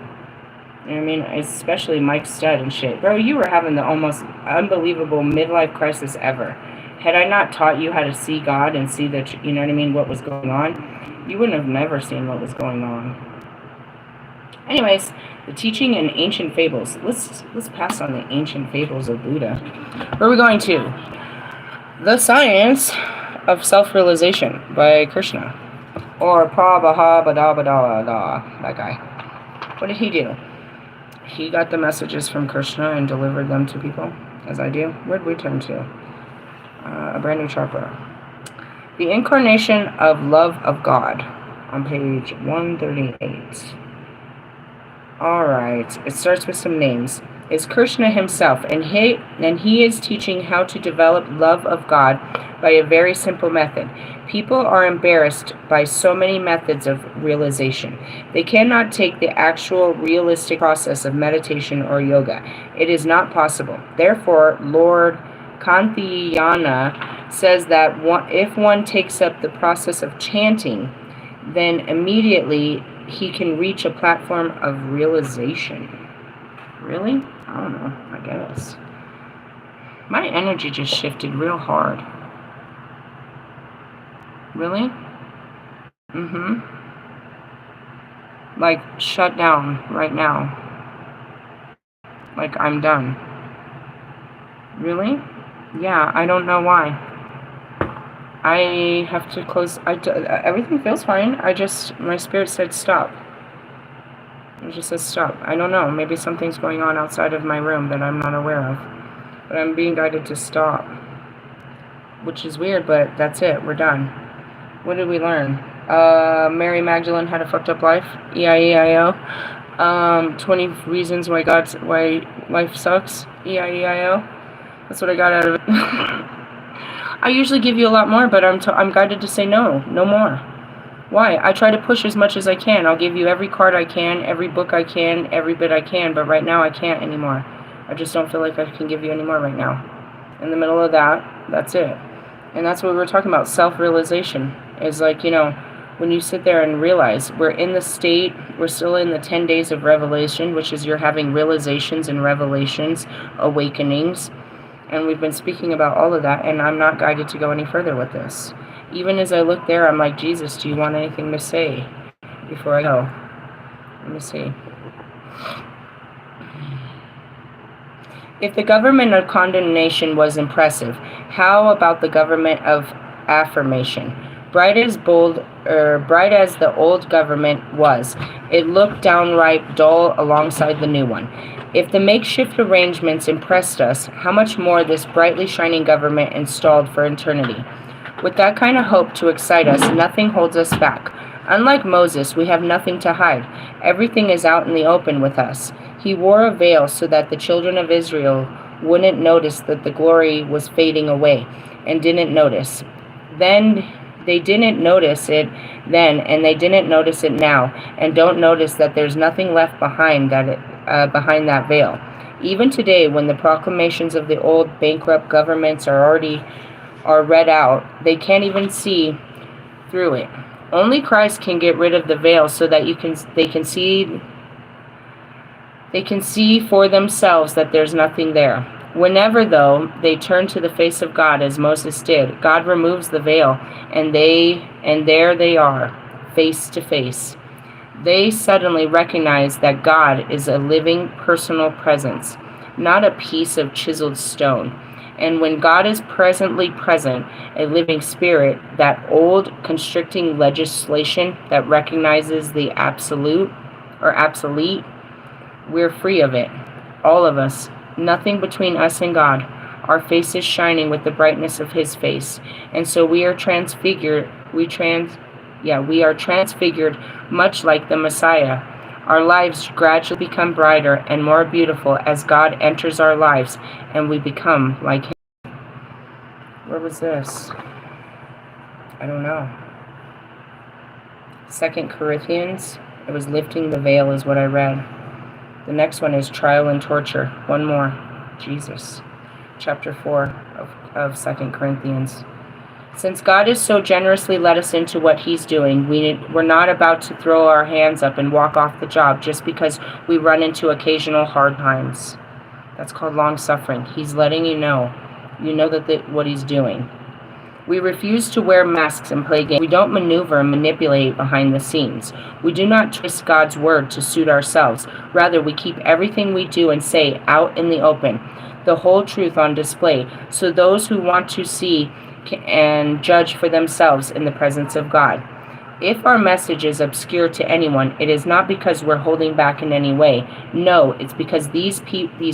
You know what I mean? Especially Mike Studd and shit. Bro, you were having the almost unbelievable midlife crisis ever. Had I not taught you how to see God and see that, you know what I mean, what was going on, you wouldn't have never seen what was going on. Anyways, the teaching and ancient fables. Let's pass on the ancient fables of Buddha. Where are we going to? The Science of Self-Realization by Krishna. Or Prabhupada, that guy. What did he do? He got the messages from Krishna and delivered them to people, as I do. Where did we turn to? A brand new chapter. The Incarnation of Love of God, on page 138. Alright, it starts with some names. It's Krishna himself, and he is teaching how to develop love of God by a very simple method. People are embarrassed by so many methods of realization. They cannot take the actual realistic process of meditation or yoga. It is not possible. Therefore, Lord Kantiyana says that if one takes up the process of chanting, then immediately he can reach a platform of realization. Really? I don't know, I guess. My energy just shifted real hard. Really? Mm-hmm. Like, shut down right now. Like, I'm done. Really? Yeah, I don't know why. I have to close. Everything feels fine. My spirit said stop. It just says stop. I don't know. Maybe something's going on outside of my room that I'm not aware of. But I'm being guided to stop. Which is weird, but that's it. We're done. What did we learn? Mary Magdalene had a fucked up life. E-I-E-I-O. 20 reasons why life sucks. E-I-E-I-O. That's what I got out of it. I usually give you a lot more, but I'm guided to say no more. Why? I try to push as much as I can. I'll give you every card I can, every book I can, every bit I can, but right now I can't anymore. I just don't feel like I can give you any more right now. In the middle of that, that's it. And that's what we were talking about, self-realization. Is like, when you sit there and realize we're still in the 10 days of revelation, which is you're having realizations and revelations, awakenings. And we've been speaking about all of that, and I'm not guided to go any further with this. Even as I look there, I'm like, Jesus, do you want anything to say before I go? Let me see. If the government of condemnation was impressive, how about the government of affirmation? Bright as the old government was, it looked downright dull alongside the new one. If the makeshift arrangements impressed us, how much more this brightly shining government installed for eternity? With that kind of hope to excite us, nothing holds us back. Unlike Moses, we have nothing to hide. Everything is out in the open with us. He wore a veil so that the children of Israel wouldn't notice that the glory was fading away, and didn't notice. They didn't notice it then, and they didn't notice it now, and don't notice that there's nothing left behind that veil. Even today, when the proclamations of the old bankrupt governments are read out, they can't even see through it. Only Christ can get rid of the veil so that they can see for themselves that there's nothing there. Whenever, though, they turn to the face of God as Moses did, God removes the veil, and there they are, face to face. They suddenly recognize that God is a living, personal presence, not a piece of chiseled stone. And when God is presently present, a living spirit, that old constricting legislation that recognizes the absolute or obsolete, we're free of it. All of us. Nothing between us and God. Our faces shining with the brightness of His face. And so we are transfigured. We are transfigured much like the Messiah. Our lives gradually become brighter and more beautiful as God enters our lives and we become like Him. Where was this? I don't know. 2 Corinthians. It was lifting the veil is what I read. The next one is trial and torture. One more. Jesus. Chapter 4 of 2 Corinthians. Since God has so generously let us into what He's doing, we're not about to throw our hands up and walk off the job just because we run into occasional hard times. That's called long-suffering. He's letting you know what He's doing. We refuse to wear masks and play games. We don't maneuver and manipulate behind the scenes. We do not twist God's word to suit ourselves. Rather, we keep everything we do and say out in the open, the whole truth on display, so those who want to see and judge for themselves in the presence of God. If our message is obscure to anyone, it is not because we're holding back in any way. No, it's because these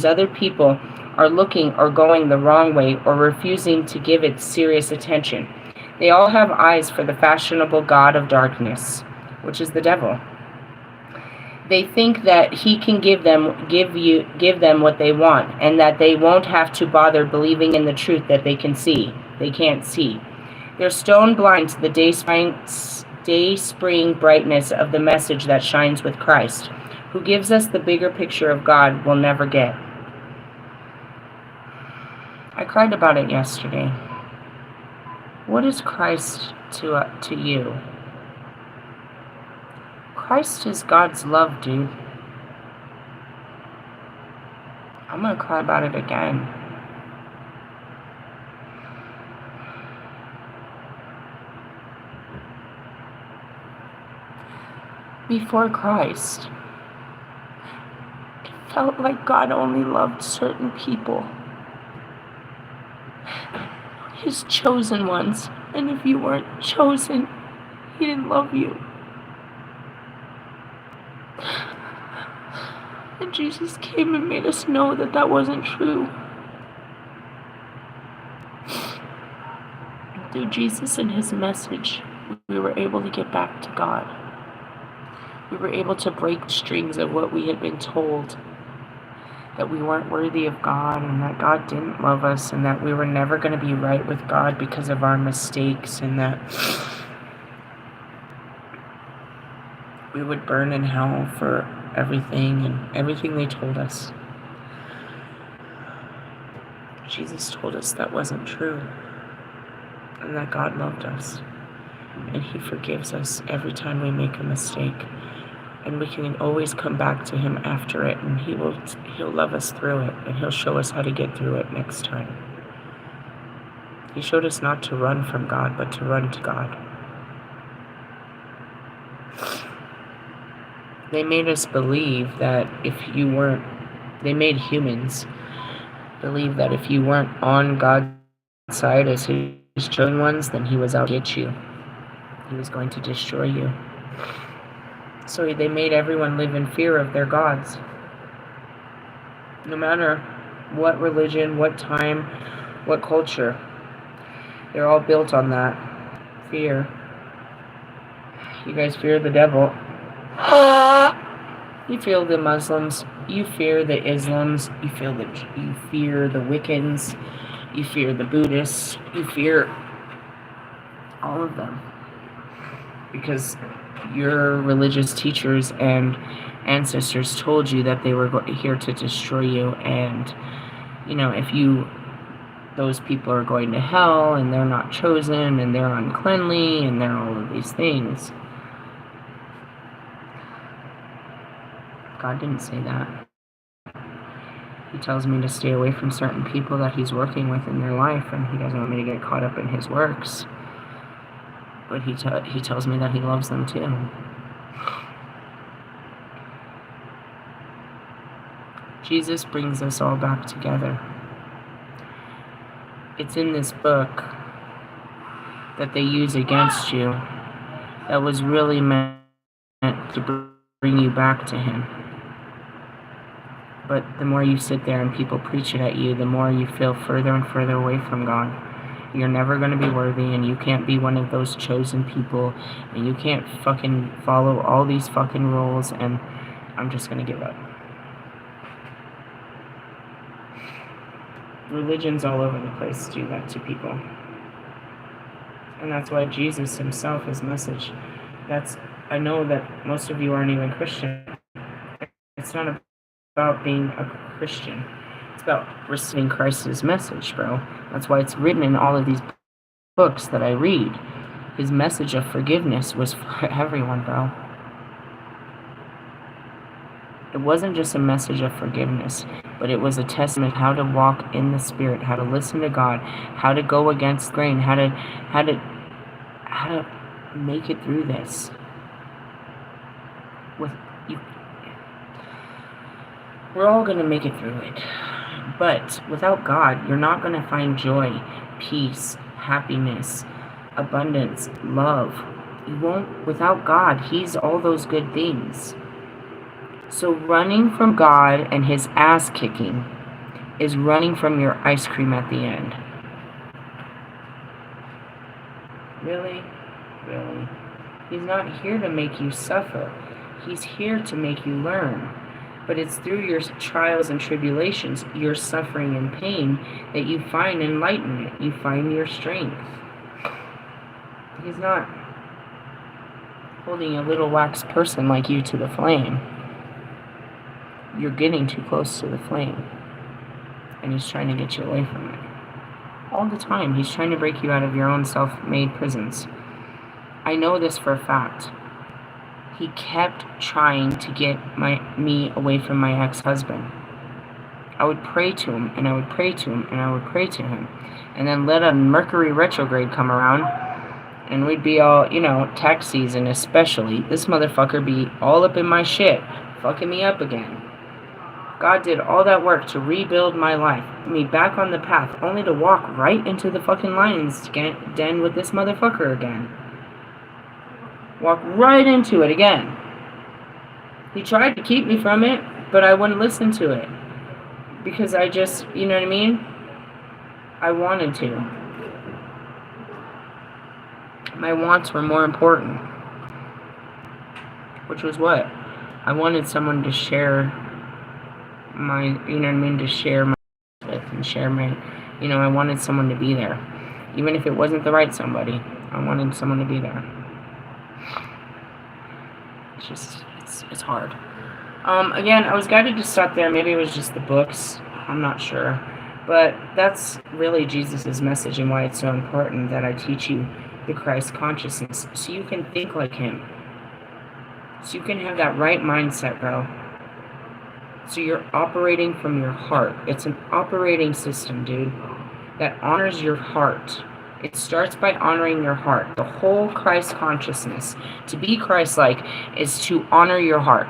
other people are looking or going the wrong way or refusing to give it serious attention. They all have eyes for the fashionable god of darkness, which is the devil. They think that he can give them what they want, and that they won't have to bother believing in the truth that they can't see. They're stone blind to the day spring brightness of the message that shines with Christ, who gives us the bigger picture of God we'll never get. I cried about it yesterday. What is Christ to you? Christ is God's love, dude. I'm going to cry about it again. Before Christ, it felt like God only loved certain people, His chosen ones. And if you weren't chosen, He didn't love you. And Jesus came and made us know that that wasn't true. Through Jesus and His message, we were able to get back to God. We were able to break strings of what we had been told, that we weren't worthy of God, and that God didn't love us, and that we were never going to be right with God because of our mistakes, and that we would burn in hell for everything and everything they told us. Jesus told us that wasn't true, and that God loved us, and He forgives us every time we make a mistake, and we can always come back to Him after it, and He'll love us through it, and He'll show us how to get through it next time. He showed us not to run from God, but to run to God. They made us believe that they made humans believe that if you weren't on God's side as His chosen ones, then He was out to get you. He was going to destroy you. So they made everyone live in fear of their gods. No matter what religion, what time, what culture, they're all built on that fear. You guys fear the devil. You fear the Muslims. You fear the Islams. You fear the Wiccans. You fear the Buddhists. You fear all of them. Because your religious teachers and ancestors told you that they were here to destroy you, and if those people are going to hell, and they're not chosen, and they're uncleanly, and they're all of these things. God didn't say that. He tells me to stay away from certain people that He's working with in their life, and He doesn't want me to get caught up in His works. But He tells me that He loves them too. Jesus brings us all back together. It's in this book that they use against you that was really meant to bring you back to Him. But the more you sit there and people preach it at you, the more you feel further and further away from God. You're never going to be worthy, and you can't be one of those chosen people, and you can't fucking follow all these fucking rules, and I'm just going to give up. Religions all over the place do that to people. And that's why Jesus Himself, His message, I know that most of you aren't even Christian. It's not about being a Christian. It's about receiving Christ's message, bro. That's why it's written in all of these books that I read. His message of forgiveness was for everyone, bro. It wasn't just a message of forgiveness, but it was a testament how to walk in the Spirit, how to listen to God, how to go against the grain, how to make it through this. We're all going to make it through it. But without God, you're not going to find joy, peace, happiness, abundance, love. You won't. Without God, He's all those good things. So running from God and His ass kicking is running from your ice cream at the end. Really? Really? He's not here to make you suffer. He's here to make you learn. But it's through your trials and tribulations, your suffering and pain, that you find enlightenment. You find your strength. He's not holding a little wax person like you to the flame. You're getting too close to the flame. And He's trying to get you away from it. All the time, He's trying to break you out of your own self-made prisons. I know this for a fact. He kept trying to get me away from my ex-husband. I would pray to him, and I would pray to him, and I would pray to him. And then let a Mercury retrograde come around, and we'd be all, tax season especially. This motherfucker be all up in my shit, fucking me up again. God did all that work to rebuild my life, put me back on the path, only to walk right into the fucking lion's den with this motherfucker again. Walk right into it again. He tried to keep me from it, but I wouldn't listen to it. Because I just, you know what I mean? I wanted to. My wants were more important. Which was what? I wanted someone to share my, to share my with and share my, I wanted someone to be there. Even if it wasn't the right somebody, I wanted someone to be there. It's just, it's hard. Again, I was guided to stop there. Maybe it was just the books. I'm not sure. But that's really Jesus' message and why it's so important that I teach you the Christ consciousness so you can think like him. So you can have that right mindset, bro. So you're operating from your heart. It's an operating system, dude, that honors your heart. It starts by honoring your heart. The whole Christ consciousness, to be Christ-like, is to honor your heart.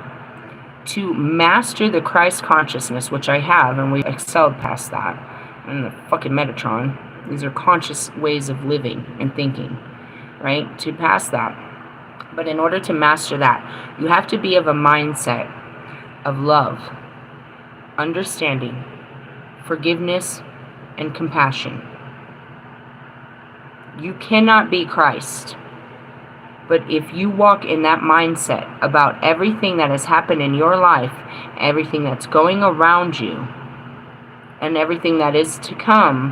To master the Christ consciousness, which I have, and we excelled past that in the fucking Metatron. These are conscious ways of living and thinking, right? To pass that. But in order to master that, you have to be of a mindset of love, understanding, forgiveness, and compassion. You cannot be Christ. But if you walk in that mindset about everything that has happened in your life, everything that's going around you, and everything that is to come,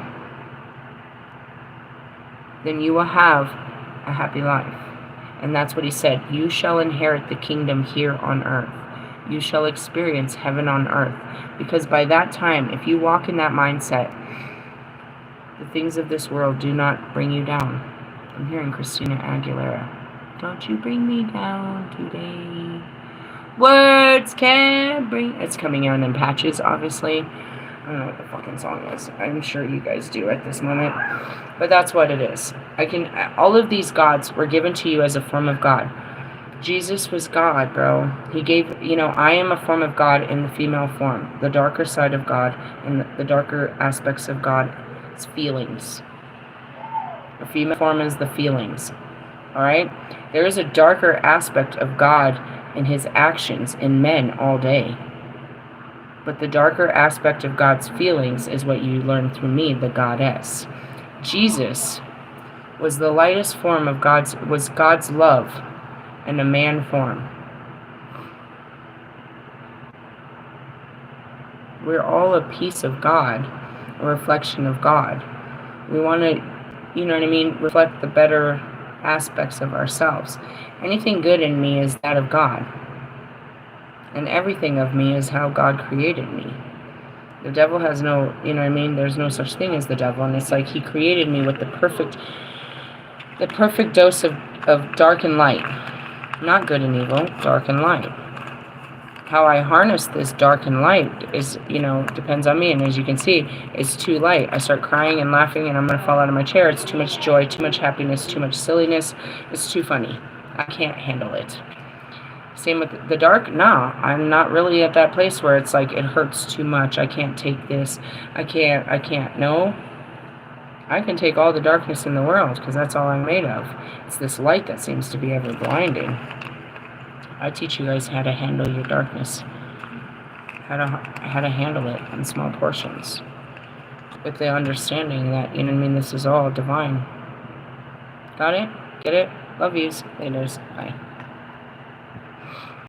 then you will have a happy life. And that's what he said. You shall inherit the kingdom here on earth. You shall experience heaven on earth. Because by that time, if you walk in that mindset, the things of this world do not bring you down. I'm hearing Christina Aguilera. Don't you bring me down today. Words can't bring... It's coming out in patches, obviously. I don't know what the fucking song is. I'm sure you guys do at this moment. But that's what it is. All of these gods were given to you as a form of God. Jesus was God, bro. He gave... I am a form of God in the female form. The darker side of God and the darker aspects of God's feelings. The female form is the feelings. Alright? There is a darker aspect of God in his actions in men all day. But the darker aspect of God's feelings is what you learn through me, the goddess. Jesus was the lightest form of God's love in a man form. We're all a piece of God, a reflection of God. We want to, reflect the better aspects of ourselves. Anything good in me is that of God. And everything of me is how God created me. The devil has no, there's no such thing as the devil. And it's like he created me with the perfect dose of dark and light. Not good and evil, dark and light. How I harness this dark and light is, depends on me. And as you can see, it's too light. I start crying and laughing and I'm going to fall out of my chair. It's too much joy, too much happiness, too much silliness. It's too funny. I can't handle it. Same with the dark. No, I'm not really at that place where it's like it hurts too much. I can't take this. I can't. No. I can take all the darkness in the world because that's all I'm made of. It's this light that seems to be ever blinding. I teach you guys how to handle your darkness. How to handle it in small portions. With the understanding that, this is all divine. Got it? Get it? Love yous. Laters. Bye.